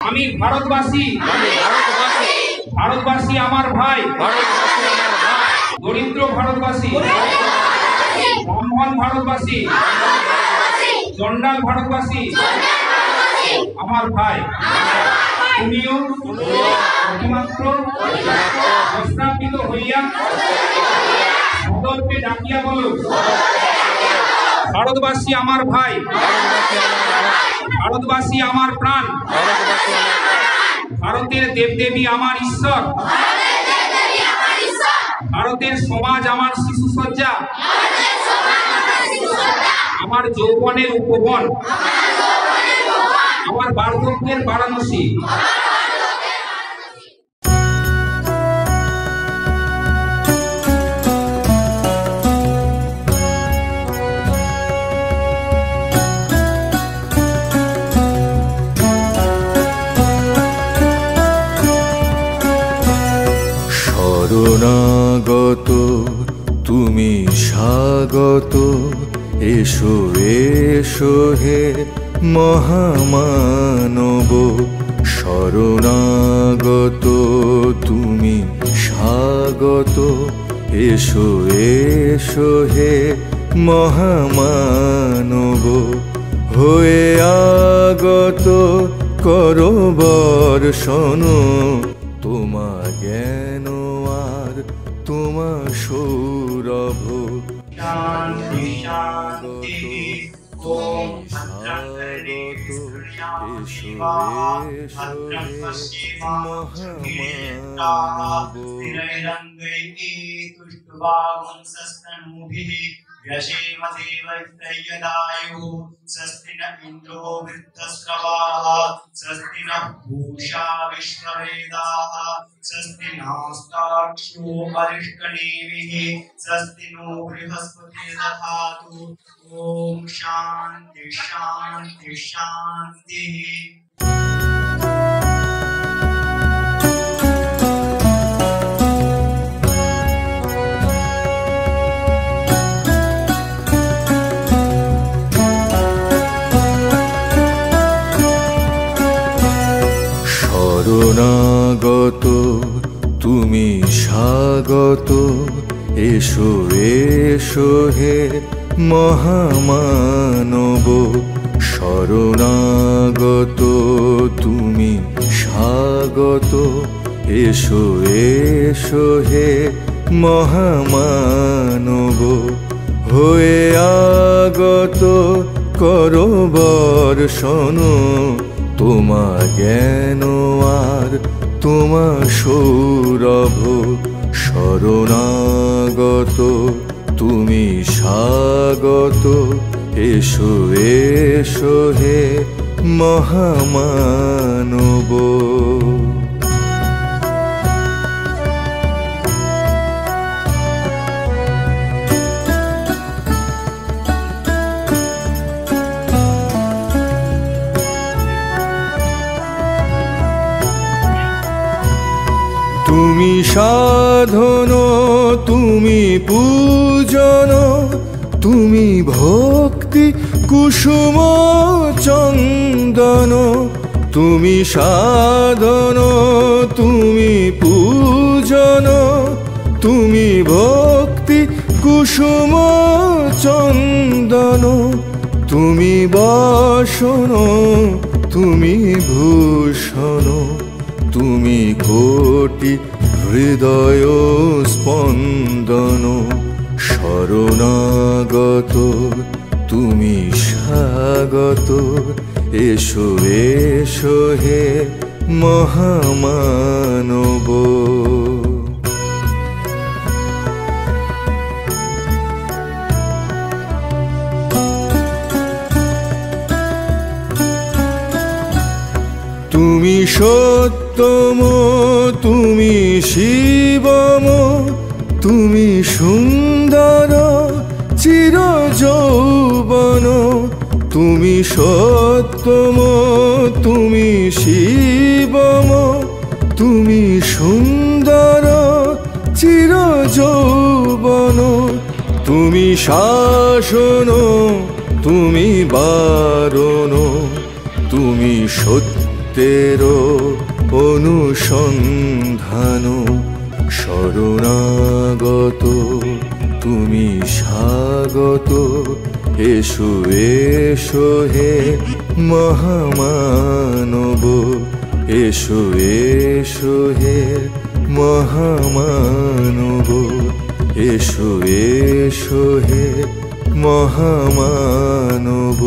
আমি ভারতবাসী, ভারতবাসী আমার ভাই, দরিদ্র ভারতবাসী, ব্রাহ্মণ ভারতবাসী, চণ্ডাল ভারতবাসী আমার ভাই। তুমিও অতিমাত্র প্রস্তাবিত হইয়া সদরকে ডাকিয়া বলো, ভারতবাসী আমার ভাই, ভারতবাসী আমার প্রাণ, ভারতের দেবদেবী আমার ঈশ্বর, ভারতের সমাজ আমার শিশু সজ্জা, আমার যৌবনের উপবন, আমার বার্ধক্যের বারাণসী। শরণাগত তুমি স্বাগত, এসো এসো হে মহামানব। শরণাগত তুমি স্বাগত, এসো এসো হে মহামানব। হয়ে আগত করো বর্ষণ, তোমা জ্ঞান আর তোমা সৌরভ। শান্তি শান্তি ওম ভদ্রং यशेमदेवैत्रयदायुः स्वस्ति न इन्द्रो वृद्धस्रवाः स्वस्ति न पूषा विश्ववेदाः स्वस्ति नस्तार्क्ष्यो अरिष्टनेमिः स्वस्ति नो बृहस्पतिर्दधातु। ओम शांति शांति शांति। শরণাগত তুমি স্বাগত, এসো এসো হে মহামানব। শরণাগত তুমি স্বাগত, এসো এসো হে মহামানব। হয়ে আগত করো বর্ষণ, তোমা জ্ঞান আর তোমা সৌরভ। শরণাগত তুমি স্বাগত, এসো এসো হে মহামানব। তুমি সাধন, তুমি পূজন, তুমি ভক্তি কুসুম চন্দন। তুমি সাধন, তুমি পূজন, তুমি ভক্তি কুসুম চন্দন। তুমি বাসন, তুমি ভূষণ, তুমি কোটি হৃদয় স্পন্দন। শরণাগত তুমি স্বাগত, এসো এসো হে মহামানব। তুমি সত্যম, তুমি শিবম, তুমি সুন্দর চির যৌবন। তুমি সত্যম, তুমি শিবম, তুমি সুন্দর চির যৌবন। তুমি শাসন, তুমি বারণ, তুমি সত্য সত্যের অনুসন্ধান, শরণাগত তুমি স্বাগত। এসো এসো হে মহামানব, এসো এসো হে মহামানব, এসো এসো হে মহামানব।